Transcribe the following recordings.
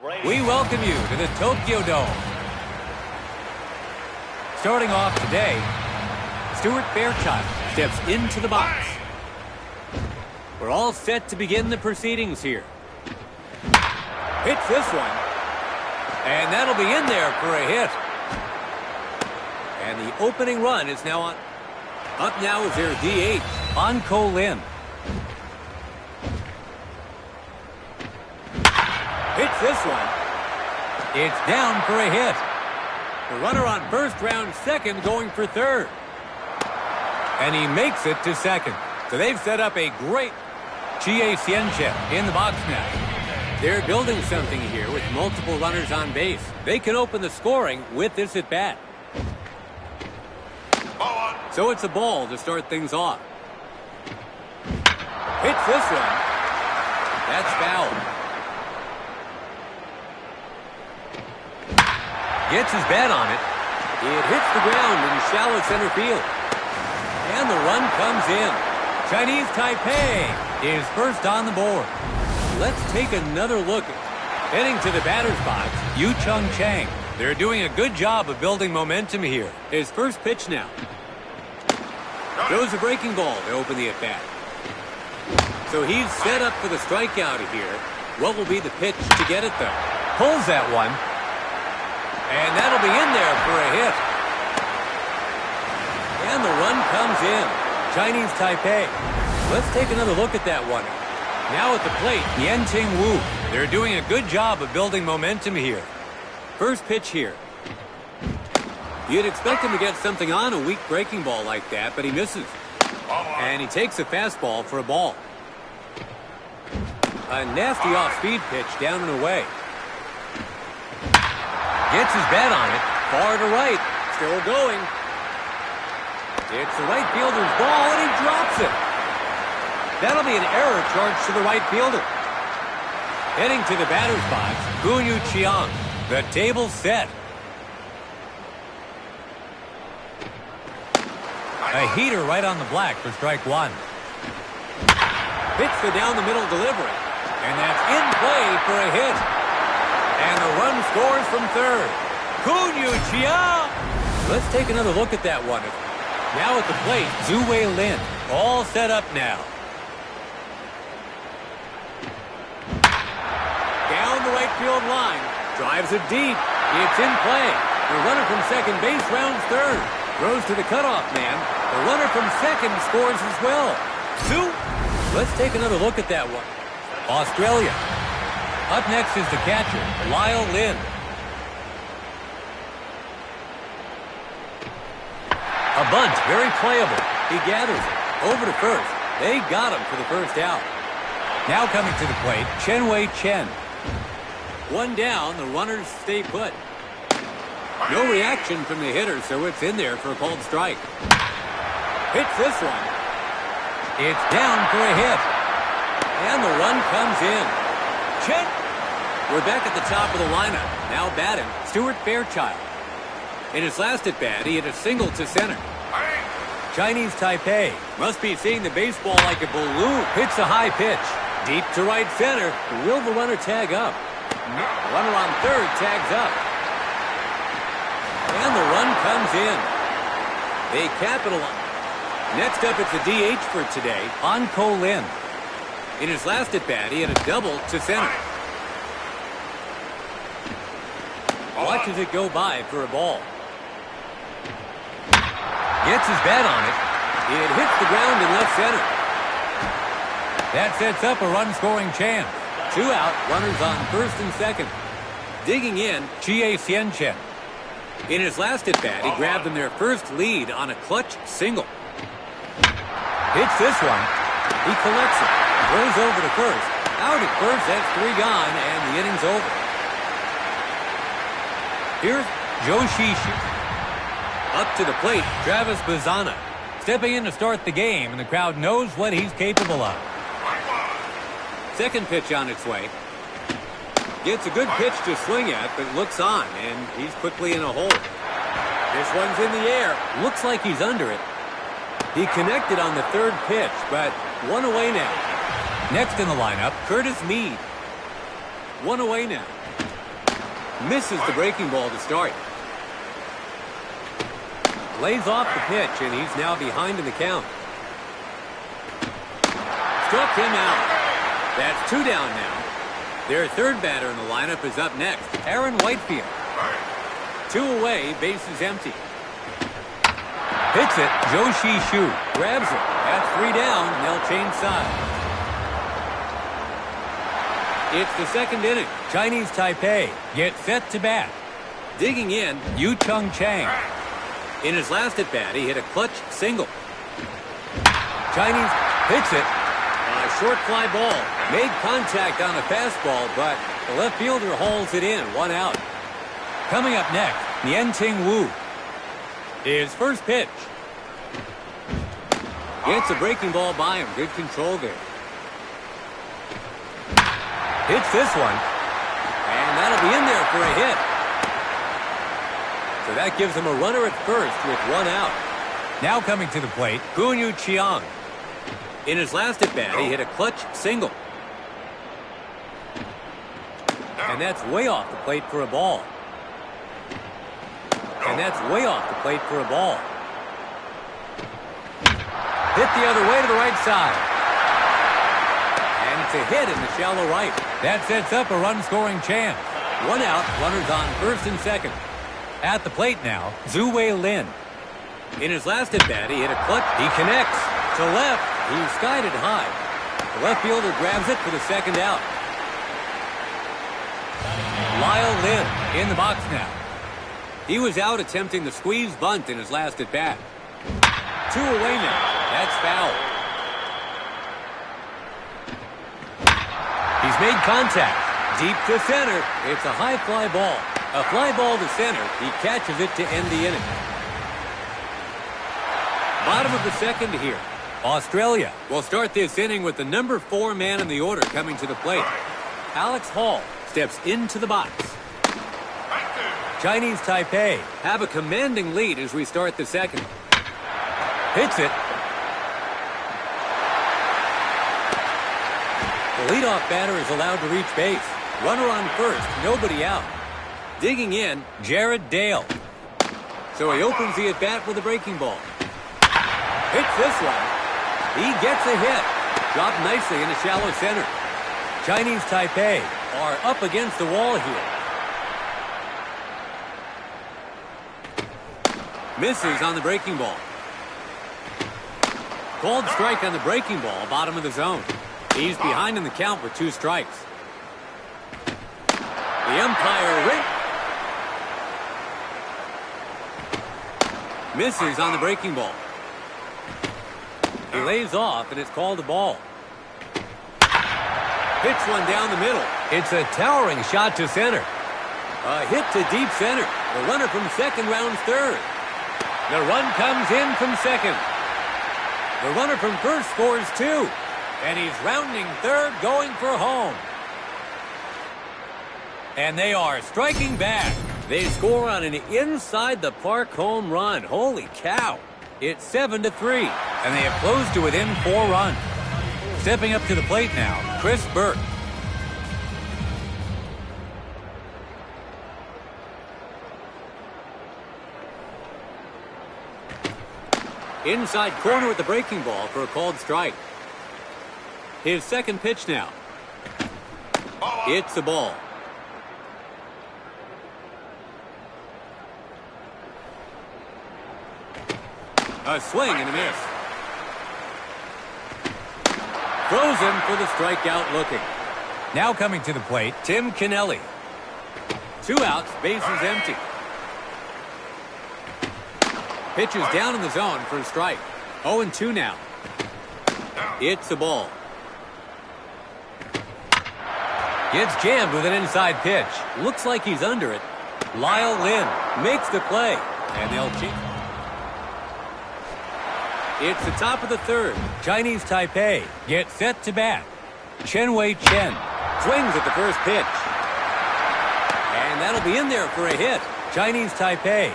We welcome you to the Tokyo Dome. Starting off today, Stuart Fairchild steps into the box. We're all set to begin the proceedings here. Hits this one. And that'll be in there for a hit. And the opening run is now on. Up now is their DH, Anko Lin. Hits this one. It's down for a hit. The runner on first, round second, going for third. And he makes it to second. So they've set up a great Chie Hsien-chen in the box now. They're building something here with multiple runners on base. They can open the scoring with this at bat. So it's a ball to start things off. Hits this one. That's foul. Gets his bat on it. It hits the ground in shallow center field. And the run comes in. Chinese Taipei is first on the board. Let's take another look. Heading to the batter's box, Yu Chung Chang. They're doing a good job of building momentum here. His first pitch now. Throws a breaking ball to open the at-bat. So he's set up for the strikeout here. What will be the pitch to get it, though? Pulls that one. And that'll be in there for a hit. And the run comes in. Chinese Taipei. Let's take another look at that one. Now at the plate, Yen-Ting Wu. They're doing a good job of building momentum here. First pitch here. You'd expect him to get something on a weak breaking ball like that, but he misses. And he takes a fastball for a ball. A nasty off-speed pitch down and away. Gets his bat on it. Far to right. Still going. It's the right fielder's ball, and he drops it. That'll be an error charged to the right fielder. Heading to the batter's box, Gunyu Chiang. The table's set. A heater right on the black for strike one. Hits the down the middle delivery. And that's in play for a hit. And the run scores from third. Gunyu Chiang. Let's take another look at that one. Now at the plate, Zhu Wei Lin. All set up now. Down the right field line. Drives it deep. It's in play. The runner from second base rounds third. Throws to the cutoff man. The runner from second scores as well. Zhu. Let's take another look at that one. Australia. Up next is the catcher, Lyle Lin. A bunt, very playable. He gathers it. Over to first. They got him for the first out. Now coming to the plate, Chen Wei Chen. One down, the runners stay put. No reaction from the hitter, so it's in there for a called strike. Hits this one. It's down for a hit. And the run comes in. Chen. We're back at the top of the lineup. Now batting, Stuart Fairchild. In his last at-bat, he hit a single to center. Chinese Taipei must be seeing the baseball like a balloon. Hits a high pitch. Deep to right center. Will the runner tag up? No. Runner on third tags up. And the run comes in. They capitalize. Next up, it's the DH for today, Anko Lin. In his last at-bat, he had a double to center. Watches it go by for a ball. Gets his bat on it. It hits the ground in left center. That sets up a run-scoring chance. 2 out, runners on first and second. Digging in, Chie Hsien-chen. In his last at-bat, he grabbed them their first lead on a clutch single. Hits this one. He collects it. Throws over to first. Out at first, that's 3 gone, and the inning's over. Here's Joe Shishi. Up to the plate, Travis Bazzana. Stepping in to start the game, and the crowd knows what he's capable of. Second pitch on its way. Gets a good pitch to swing at, but looks on, and he's quickly in a hole. This one's in the air. Looks like he's under it. He connected on the third pitch, but 1 away now. Next in the lineup, Curtis Mead. 1 away now. Misses the breaking ball to start. Lays off the pitch, and he's now behind in the count. Struck him out. That's 2 down now. Their third batter in the lineup is up next, Aaron Whitefield. 2 away, bases empty. Hits it, Joshi Shu grabs it. That's 3 down, and they'll change sides. It's the second inning. Chinese Taipei gets set to bat. Digging in, Yu Chung Chang. In his last at-bat, he hit a clutch single. Chinese hits it. A short fly ball. Made contact on a fastball, but the left fielder hauls it in. 1 out. Coming up next, Nian-Ting Wu. His first pitch. Gets a breaking ball by him. Good control there. Hits this one. And that'll be in there for a hit. So that gives him a runner at first with 1 out. Now coming to the plate, Gunyu Chiang. In his last at-bat, he hit a clutch single. And that's way off the plate for a ball. And that's way off the plate for a ball. Hit the other way to the right side. And it's a hit in the shallow right. That sets up a run-scoring chance. 1 out, runners on first and second. At the plate now, Zhu Wei Lin. In his last at-bat, he hit a clutch. He connects to left. He skied it high. The left fielder grabs it for the second out. Lyle Lin in the box now. He was out attempting the squeeze bunt in his last at-bat. 2 away now. That's foul. He's made contact. Deep to center. It's a high fly ball. A fly ball to center. He catches it to end the inning. Bottom of the second here. Australia will start this inning with the number 4 man in the order coming to the plate. Alex Hall steps into the box. Chinese Taipei have a commanding lead as we start the second. Hits it. The leadoff batter is allowed to reach base. Runner on first, nobody out. Digging in, Jared Dale. So he opens the at-bat with a breaking ball. Hits this one. He gets a hit. Dropped nicely in the shallow center. Chinese Taipei are up against the wall here. Misses on the breaking ball. Called strike on the breaking ball, bottom of the zone. He's behind in the count with 2 strikes. The umpire misses on the breaking ball. He lays off, and it's called a ball. Hits one down the middle. It's a towering shot to center. A hit to deep center. The runner from second rounds third. The run comes in from second. The runner from first scores 2. And he's rounding third, going for home. And they are striking back. They score on an inside-the-park home run. Holy cow. It's 7-3. And they have closed to within 4 runs. Stepping up to the plate now, Chris Burke. Inside corner with the breaking ball for a called strike. His second pitch now. It's a ball. A swing and a miss. Throws him for the strikeout looking. Now coming to the plate, Tim Kennelly. 2 outs, bases empty. Pitches down in the zone for a strike. 0-2 now. It's a ball. Gets jammed with an inside pitch. Looks like he's under it. Lyle Lin makes the play. And they'll cheat. It's the top of the third. Chinese Taipei gets set to bat. Chen Wei Chen swings at the first pitch. And that'll be in there for a hit. Chinese Taipei.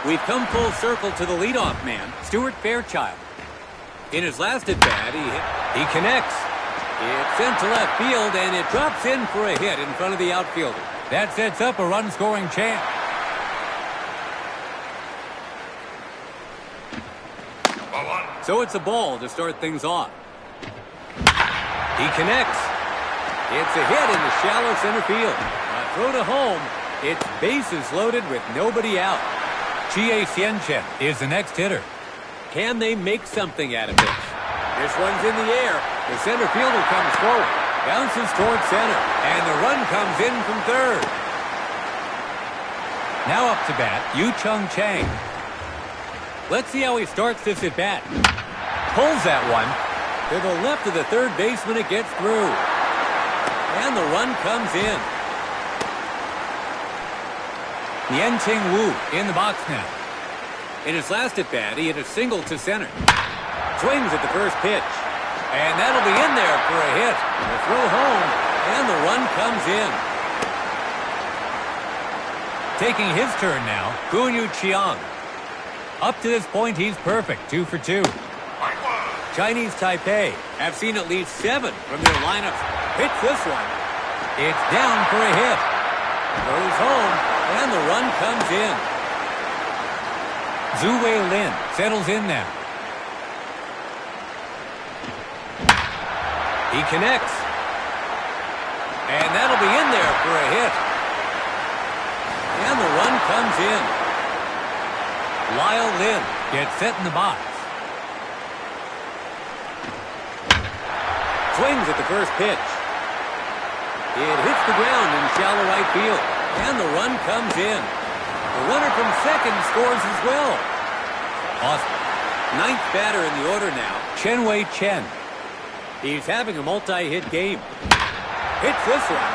We've come full circle to the leadoff man, Stuart Fairchild. In his last at-bat, he connects. It's sent to left field, and it drops in for a hit in front of the outfielder. That sets up a run-scoring chance. So it's a ball to start things off. He connects. It's a hit in the shallow center field. A throw to home. It's bases loaded with nobody out. Chie Xianchen is the next hitter. Can they make something out of this? This one's in the air. The center fielder comes forward. Bounces towards center. And the run comes in from third. Now up to bat, Yu-Cheng Chang. Let's see how he starts this at bat. Pulls that one. To the left of the third baseman, it gets through. And the run comes in. Nian-Ting Wu in the box now. In his last at bat, he hit a single to center. Swings at the first pitch. And that'll be in there for a hit. The throw home, and the run comes in. Taking his turn now, Guanyu Qiang. Up to this point, he's perfect, 2 for 2. Chinese Taipei have seen at least 7 from their lineups. Hits this one. It's down for a hit. Goes home, and the run comes in. Zhu Weilin settles in now. He connects. And that'll be in there for a hit. And the run comes in. Lyle Lin gets set in the box. Swings at the first pitch. It hits the ground in shallow right field. And the run comes in. The runner from second scores as well. Awesome. 9th batter in the order now, Chen Wei Chen. He's having a multi-hit game. Hits this one.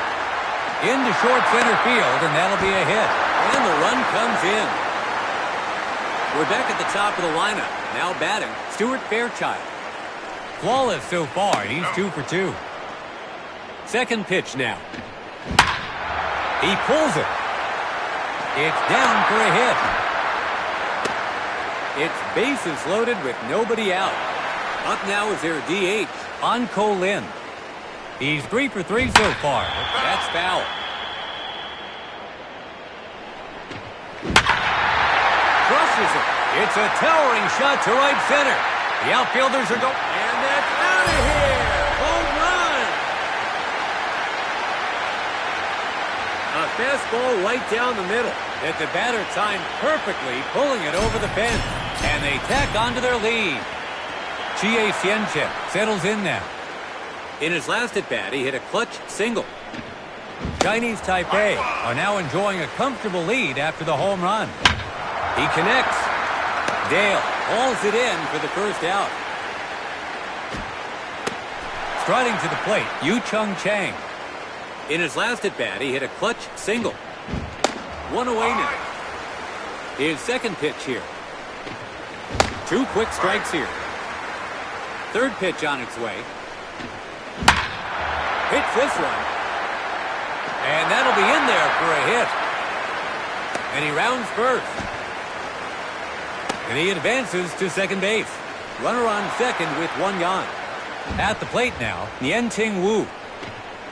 Into short center field, and that'll be a hit. And the run comes in. We're back at the top of the lineup. Now batting, Stuart Fairchild. Flawless so far. He's 2 for 2. Second pitch now. He pulls it. It's down for a hit. It's bases loaded with nobody out. Up now is their DH, An Ko Lin. He's 3 for 3 so far. That's foul. Crushes it. It's a towering shot to right center. The outfielders are going. And that's out of here. Home run. A fastball right down the middle. That the batter timed perfectly, pulling it over the fence. And they tack onto their lead. Chie Xianchen settles in now. In his last at-bat, he hit a clutch single. Chinese Taipei are now enjoying a comfortable lead after the home run. He connects. Dale hauls it in for the first out. Striding to the plate, Yu-Cheng Chang. In his last at-bat, he hit a clutch single. 1 away now. His second pitch here. 2 quick strikes here. Third pitch on its way. Hits this one. And that'll be in there for a hit. And he rounds first. And he advances to second base. Runner on second with 1 gone. At the plate now, Nian-Ting Wu.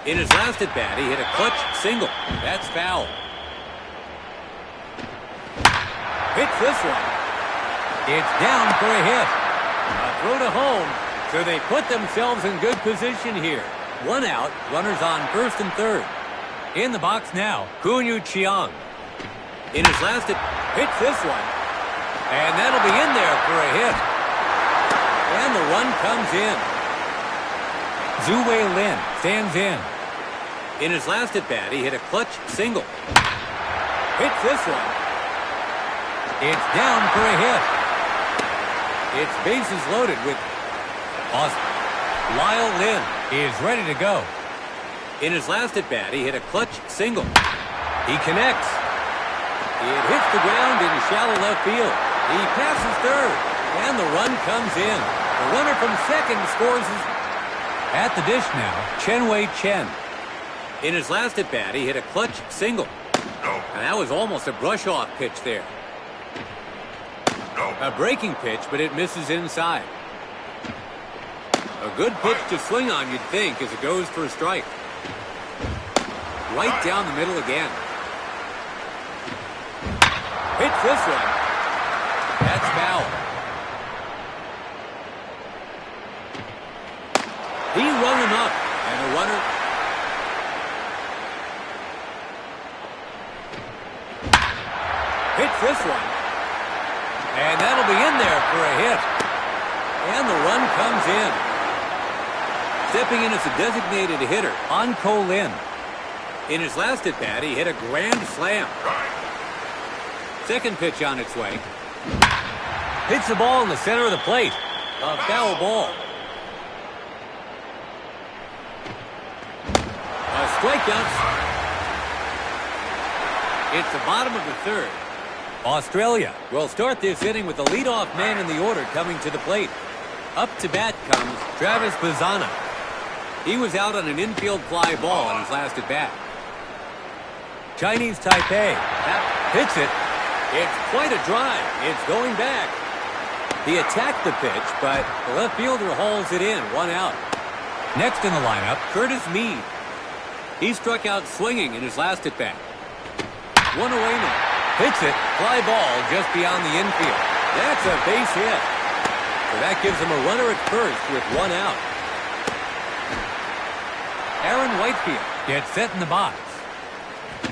In his last at-bat, he hit a clutch single. That's foul. Hits this one. It's down for a hit. A throw to home, so they put themselves in good position here. 1 out, runners on first and third. In the box now, Guanyu Qiang. In his last hits this one. And that'll be in there for a hit. And the run comes in. Zhu Weilin stands in. In his last at-bat, he hit a clutch single. Hits this one. It's down for a hit. It's bases loaded with awesome. Lyle Lin is ready to go. In his last at-bat, he hit a clutch single. He connects. It hits the ground in shallow left field. He passes third, and the run comes in. The runner from second scores at the dish now, Chen Wei Chen. In his last at-bat, he hit a clutch single. And that was almost a brush-off pitch there. A breaking pitch, but it misses inside. A good pitch to swing on, you'd think, as it goes for a strike. right down the middle again. Hits this one. That's foul. He rung him up, and the runner... hits this one. And that'll be in there for a hit. And the run comes in. Stepping in as a designated hitter, Anko Lin. In his last at-bat, he hit a grand slam. Second pitch on its way. Hits the ball in the center of the plate. A foul ball. A strikeout. It's the bottom of the third. Australia will start this inning with the leadoff man in the order coming to the plate. Up to bat comes Travis Bazzana. He was out on an infield fly ball on his last at-bat. Chinese Taipei hits it. It's quite a drive. It's going back. He attacked the pitch, but the left fielder hauls it in, 1 out. Next in the lineup, Curtis Mead. He struck out swinging in his last at-bat. 1 away now. Hits it. Fly ball just beyond the infield. That's a base hit. So that gives him a runner at first with 1 out. Aaron Whitefield gets set in the box.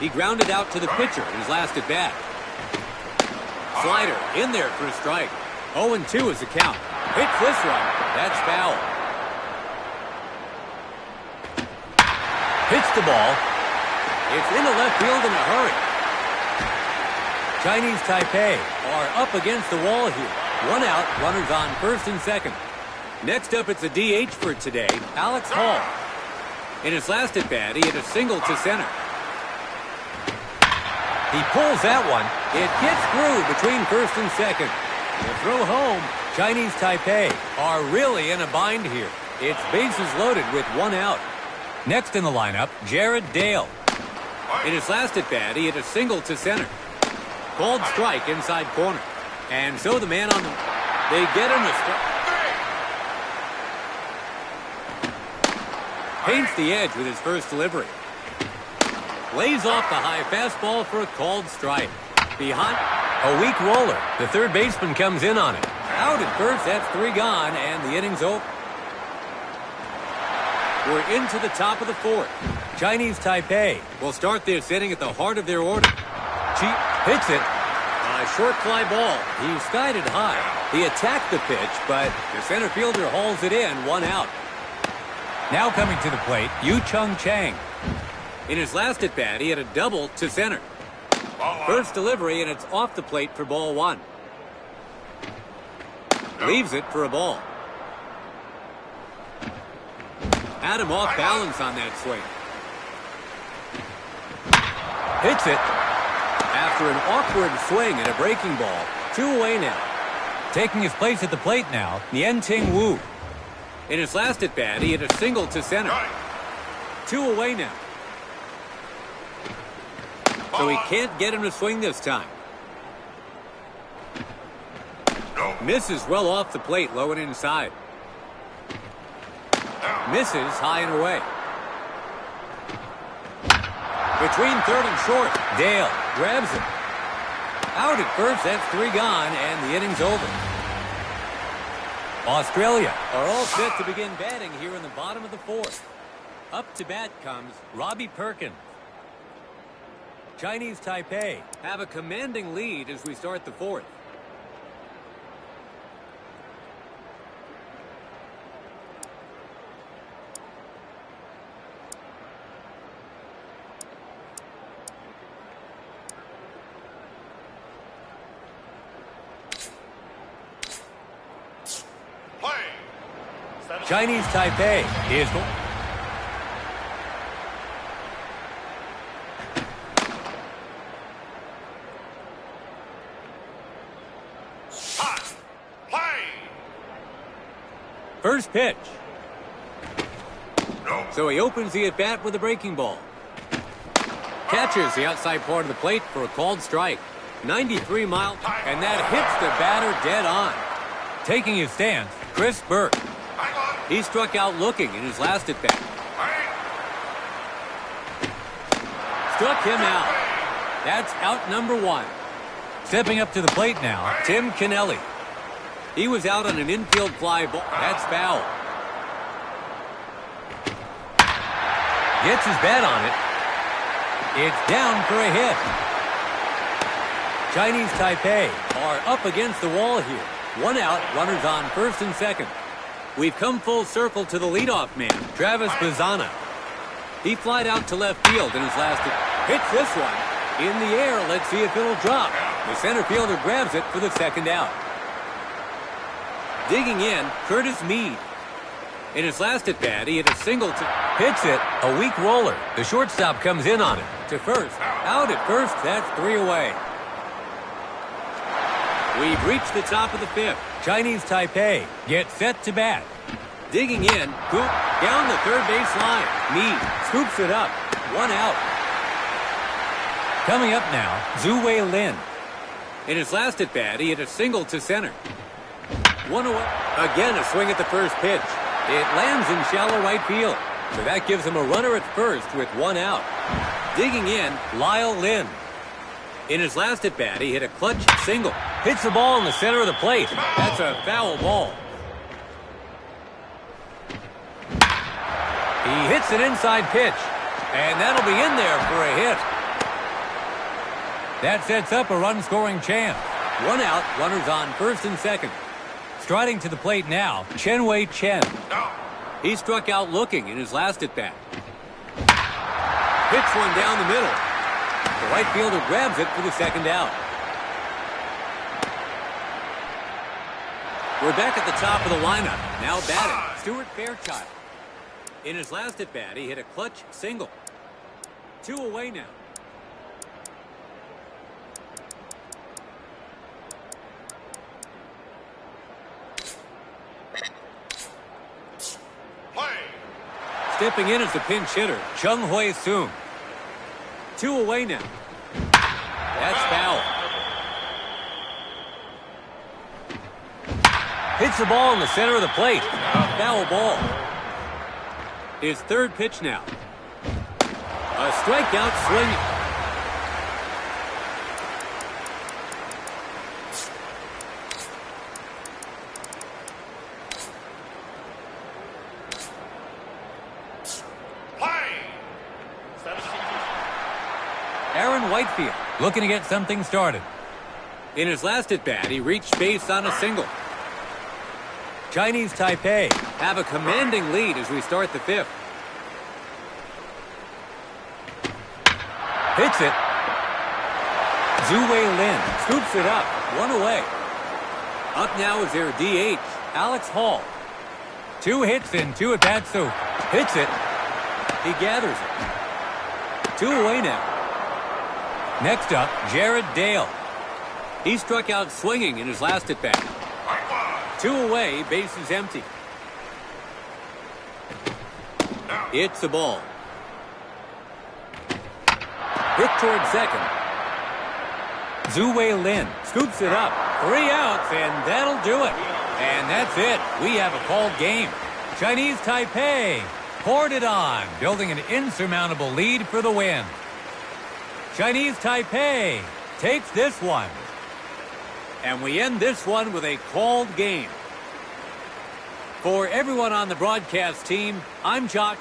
He grounded out to the pitcher in his last at-bat. Slider in there for a strike. 0-2 is the count. Hits this one. That's foul. Hits the ball. It's into left field in a hurry. Chinese Taipei are up against the wall here. 1 out, runners on first and second. Next up, it's a DH for today, Alex Hall. In his last at-bat, he hit a single to center. He pulls that one. It gets through between first and second. The throw home. Chinese Taipei are really in a bind here. It's bases loaded with 1 out. Next in the lineup, Jared Dale. In his last at-bat, he hit a single to center. Called strike inside corner. And so the man on the... they get him a strike. Paints the edge with his first delivery. Lays off the high fastball for a called strike. Behind... a weak roller. The third baseman comes in on it. Out at first, that's 3 gone, and the inning's over. We're into the top of the fourth. Chinese Taipei will start this inning at the heart of their order. Cheap hits it. A short fly ball. He skied it high. He attacked the pitch, but the center fielder hauls it in, 1 out. Now coming to the plate, Yu Chung Chang. In his last at-bat, he had a double to center. First delivery, and it's off the plate for ball 1. Leaves it for a ball. Had him off balance on that swing. Hits it. After an awkward swing and a breaking ball, 2 away now. Taking his place at the plate now, Nian-Ting Wu. In his last at-bat, he hit a single to center. 2 away now. So he can't get him to swing this time. Misses well off the plate, low and inside. Misses high and away. Between third and short, Dale grabs it. Out at first, that's 3 gone, and the inning's over. Australia are all set to begin batting here in the bottom of the fourth. Up to bat comes Robbie Perkins. Chinese Taipei have a commanding lead as we start the fourth. Chinese Taipei is going. First pitch. So he opens the at-bat with a breaking ball. Catches the outside part of the plate for a called strike. 93 miles, and that hits the batter dead on. Taking his stance, Chris Burke. He struck out looking in his last at-bat. struck him out. That's out number 1. Stepping up to the plate now, Tim Kennelly. He was out on an infield fly ball. That's foul. Gets his bat on it. It's down for a hit. Chinese Taipei are up against the wall here. 1 out, runners on first and second. We've come full circle to the leadoff man, Travis Bazzana. He flied out to left field in his last hits this one. In the air, let's see if it'll drop. The center fielder grabs it for the second out. Digging in, Curtis Mead. In his last at-bat, he hit a single to... Hits it, a weak roller. The shortstop comes in on it. To first. Out at first, that's 3 away. We've reached the top of the 5th. Chinese Taipei gets set to bat. Digging in, Coop down the third base line. Mead scoops it up. 1 out. Coming up now, Zhu Wei Lin. In his last at-bat, he hit a single to center. 1 away. Again, a swing at the first pitch. It lands in shallow right field. So that gives him a runner at first with 1 out. Digging in, Lyle Lynn. In his last at-bat, he hit a clutch single. Hits the ball in the center of the plate. That's a foul ball. He hits an inside pitch. And that'll be in there for a hit. That sets up a run-scoring chance. 1 out, runners on first and second. Striding to the plate now, Chen-Wei Chen. He struck out looking in his last at-bat. Hits one down the middle. The right fielder grabs it for the second out. We're back at the top of the lineup. Now batting, Stuart Fairchild. In his last at-bat, he hit a clutch single. 2 away now. Stepping in as the pinch hitter, Chung Hui Soon. 2 away now. That's foul. Hits the ball in the center of the plate. A foul ball. His third pitch now. A strikeout swinging. Aaron Whitefield looking to get something started. In his last at-bat, he reached base on a single. Chinese Taipei have a commanding lead as we start the 5th. Hits it. Zhu Wei Lin scoops it up. 1 away. Up now is their DH, Alex Hall. 2 hits in 2 at-bats so hits it. He gathers it. 2 away now. Next up, Jared Dale. He struck out swinging in his last at-bat. 2 away, base is empty. It's a ball. Hit toward second. Zhu Wei Lin scoops it up. 3 outs, and that'll do it. And that's it. We have a called game. Chinese Taipei poured it on, building an insurmountable lead for the win. Chinese Taipei takes this one. And we end this one with a called game. For everyone on the broadcast team, I'm Jock.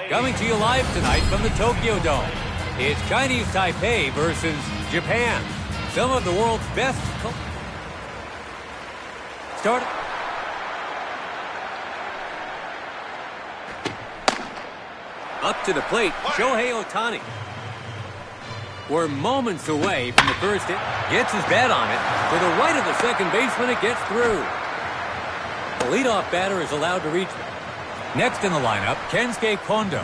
Coming to you live tonight from the Tokyo Dome, it's Chinese Taipei versus Japan. Some of the world's best... Start. Up to the plate, Shohei Ohtani. We're moments away from the first hit. Gets his bat on it. To the right of the second baseman, it gets through. The leadoff batter is allowed to reach. Next in the lineup, Kensuke Kondo.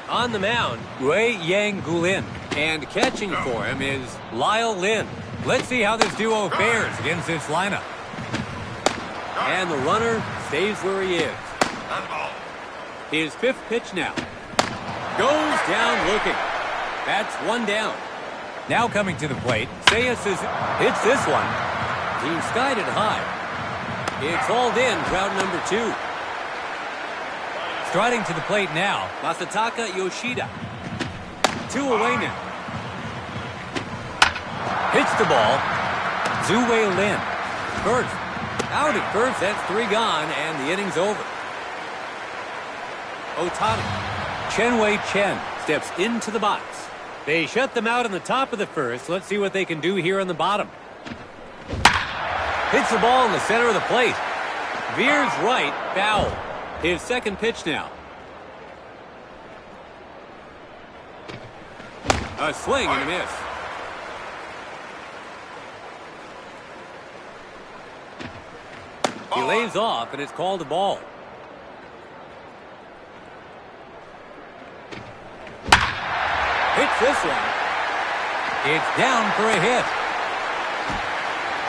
On the mound, Wei Yang Gulin. And catching for him is Lyle Lynn. Let's see how this duo fares against this lineup. And the runner stays where he is. His fifth pitch now. Goes down looking. That's one down. Now coming to the plate, Seiya Suzuki hits this one. He skied it high. It's hauled in, round number 2. Striding to the plate now, Masataka Yoshida. 2 away now. Hits the ball. Zhu-Wei Lin. First. Out at first, that's 3 gone, and the inning's over. Ohtani. Chen-Wei Chen steps into the box. They shut them out in the top of the first. Let's see what they can do here on the bottom. Hits the ball in the center of the plate. Veers right, foul. His second pitch now. A swing and a miss. He lays off, and it's called a ball. Hits this one. It's down for a hit.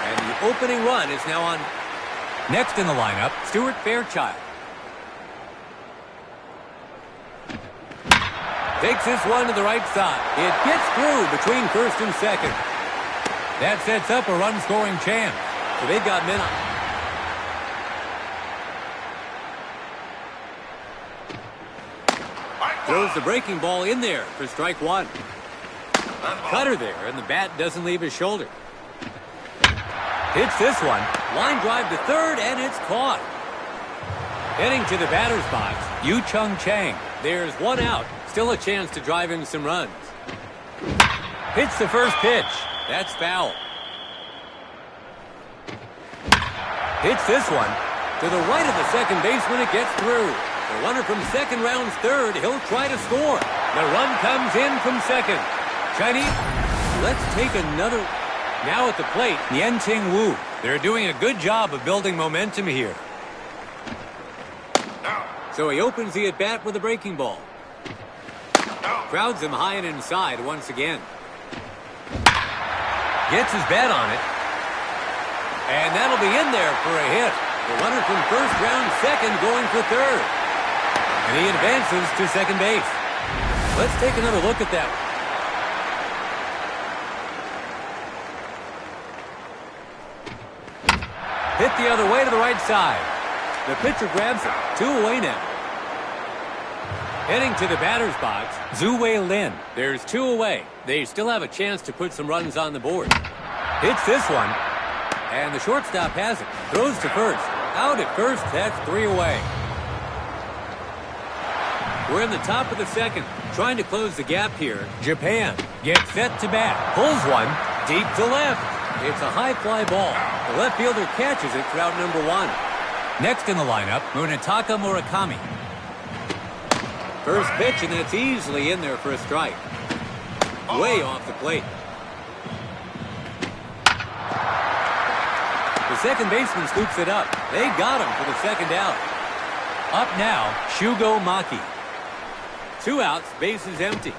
And the opening run is now on. Next in the lineup, Stuart Fairchild. Takes this one to the right side. It gets through between first and second. That sets up a run-scoring chance. So they've got men on. Throws the breaking ball in there for strike 1. Cutter there, and the bat doesn't leave his shoulder. Hits this one. Line drive to third, and it's caught. Heading to the batter's box, Yu Chung Chang. There's one out. Still a chance to drive in some runs. Hits the first pitch. That's foul. Hits this one. To the right of the second baseman, it gets through. The runner from second rounds third. He'll try to score. The run comes in from second. Chinese, let's take another. Now at the plate, Yen-Ting Wu. They're doing a good job of building momentum here. So he opens the at-bat with a breaking ball. Crowds him high and inside once again. Gets his bat on it. And that'll be in there for a hit. The runner from first round second going for third. And he advances to second base. Let's take another look at that. Hit the other way to the right side. The pitcher grabs it. 2 away now. Heading to the batter's box, Zhu Lin. There's 2 away. They still have a chance to put some runs on the board. Hits this one. And the shortstop has it. Throws to first. Out at first, that's 3 away. We're in the top of the second. Trying to close the gap here. Japan gets set to bat. Pulls one. Deep to left. It's a high fly ball. The left fielder catches it for out number 1. Next in the lineup, Munetaka Murakami. First pitch, and that's easily in there for a strike. Way off the plate. The second baseman scoops it up. They got him for the second out. Up now, Shugo Maki. 2 outs, bases empty.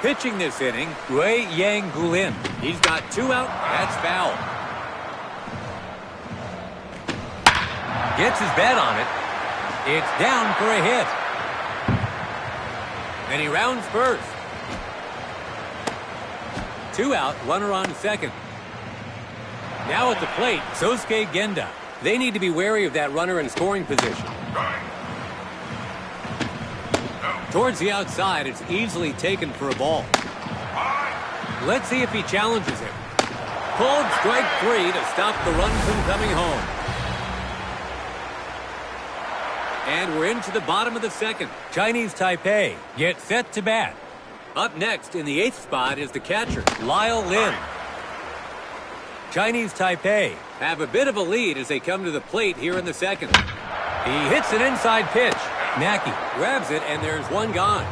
Pitching this inning, Wei Yang Gulin. He's got 2 out, that's foul. Gets his bat on it. It's down for a hit. And he rounds first. 2 out, runner on second. Now at the plate, Sosuke Genda. They need to be wary of that runner in scoring position. Towards the outside, it's easily taken for a ball. Let's see if he challenges him. Called strike 3 to stop the run from coming home. And we're into the bottom of the second. Chinese Taipei gets set to bat. Up next in the 8th spot is the catcher, Lyle Lin. Chinese Taipei have a bit of a lead as they come to the plate here in the second. He hits an inside pitch. Naki grabs it, and there's 1 gone.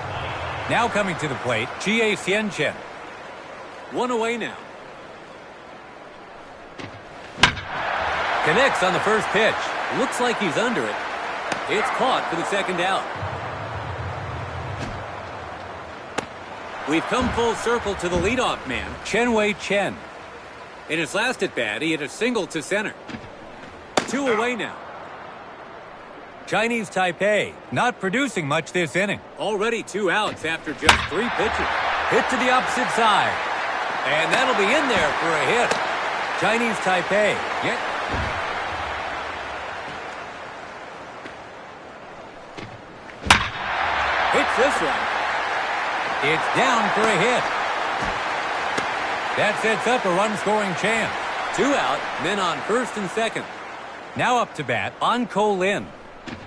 Now coming to the plate, Chie Xianchen. 1 away now. Connects on the first pitch. Looks like he's under it. It's caught for the second out. We've come full circle to the leadoff man, Chen-Wei Chen. In his last at-bat, he hit a single to center. 2 away now. Chinese Taipei not producing much this inning. Already 2 outs after just 3 pitches. Hit to the opposite side. And that'll be in there for a hit. Chinese Taipei hits this one. It's down for a hit. That sets up a run-scoring chance. 2 out, men on first and second. Now up to bat, Anko Lin.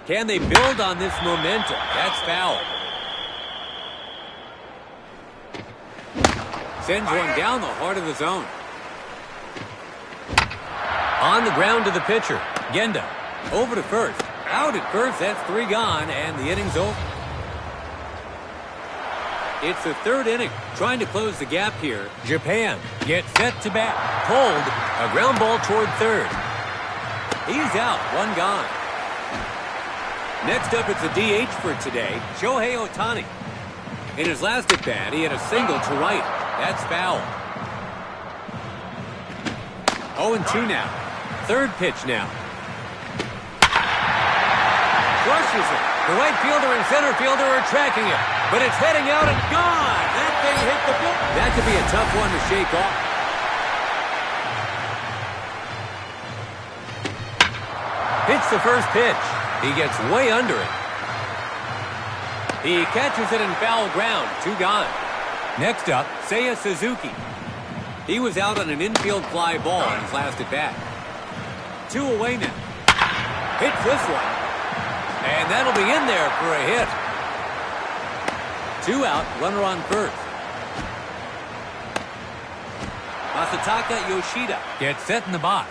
Can they build on this momentum? That's foul. Sends one down the heart of the zone. On the ground to the pitcher, Genda. Over to first. Out at first, that's 3 gone, and the inning's over. It's the 3rd inning. Trying to close the gap here. Japan gets set to bat. Pulled. A ground ball toward third. He's out. 1 gone. Next up, it's a DH for today, Shohei Ohtani. In his last at-bat, he had a single to right. That's foul. 0-2 now. 3rd pitch now. Crushes it. The right fielder and center fielder are tracking it, but it's heading out and gone. That thing hit the ball. That could be a tough one to shake off. Hits the first pitch. He gets way under it. He catches it in foul ground. 2 gone. Next up, Seiya Suzuki. He was out on an infield fly ball in his last at-bat. 2 away now. Hits this one. And that'll be in there for a hit. 2 out, runner on first. Masataka Yoshida gets set in the box.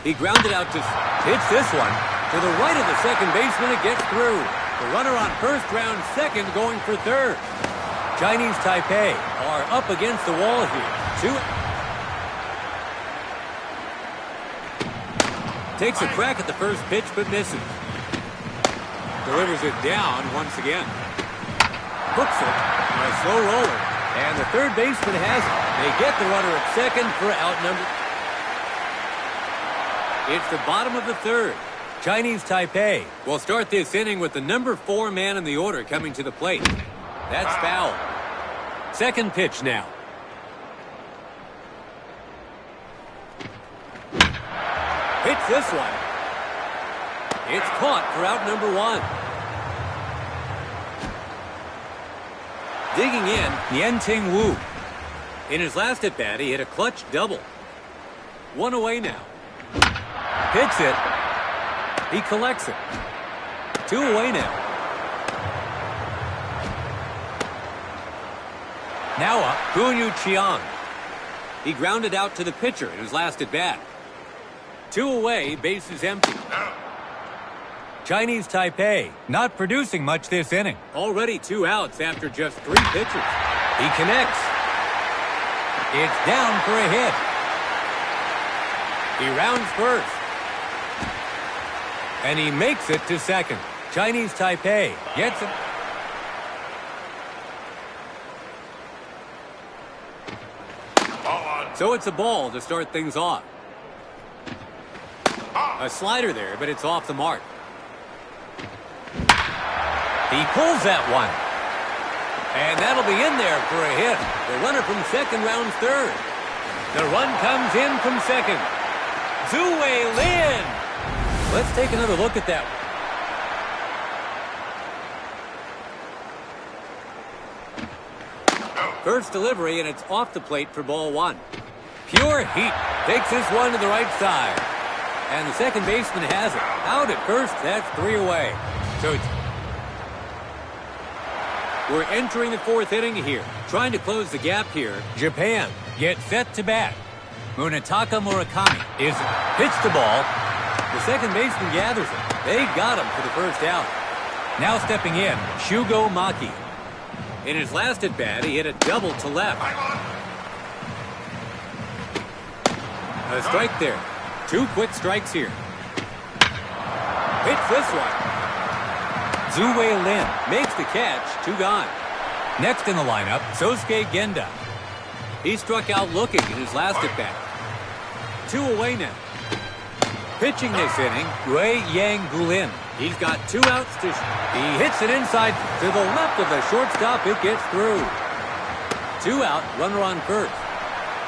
He grounded out to hits this one. To the right of the second baseman, it gets through. The runner on first, round second, going for third. Chinese Taipei are up against the wall here. 2. Takes a crack at the first pitch, but misses. Delivers it down once again. Hooks it. A slow roller. And the third baseman has it. They get the runner at second for out number. It's the bottom of the 3rd. Chinese Taipei will start this inning with the number 4 man in the order coming to the plate. That's foul. 2nd pitch now. Hits this one. It's caught for out number 1. Digging in, Nianting Wu. In his last at-bat, he hit a clutch double. 1 away now. Hits it. He collects it. 2 away now. Now up, Gunyu Chiang. He grounded out to the pitcher in his last at-bat. 2 away, bases empty. Chinese Taipei not producing much this inning. Already 2 outs after just 3 pitches. He connects. It's down for a hit. He rounds first. And he makes it to second. Chinese Taipei gets it. So it's a ball to start things off. A slider there, but it's off the mark. He pulls that one. And that'll be in there for a hit. The runner from second rounds third. The run comes in from second. Zhu Wei Lin. Let's take another look at that one. First delivery, and it's off the plate for ball 1. Pure heat takes this one to the right side. And the second baseman has it. Out at first, that's 3 away. So we're entering the 4th inning here. Trying to close the gap here. Japan gets set to bat. Munetaka Murakami is hits the ball. The second baseman gathers it. They got him for the first out. Now stepping in, Shugo Maki. In his last at-bat, he hit a double to left. A strike there. 2 quick strikes here. Hits this one. Zhu Wei Lin makes the catch. 2 gone. Next in the lineup, Sosuke Genda. He struck out looking in his last at-bat. 2 away now. Pitching this inning, Wei Yang Gulin. He's got 2 outs to... He hits it inside to the left of the shortstop. It gets through. 2 out, runner on first.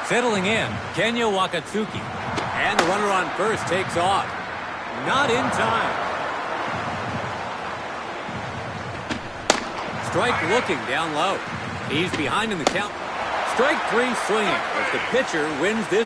Settling in, Kenya Wakatsuki. And the runner on first takes off. Not in time. Strike looking down low. He's behind in the count. Strike 3 swinging as the pitcher wins this.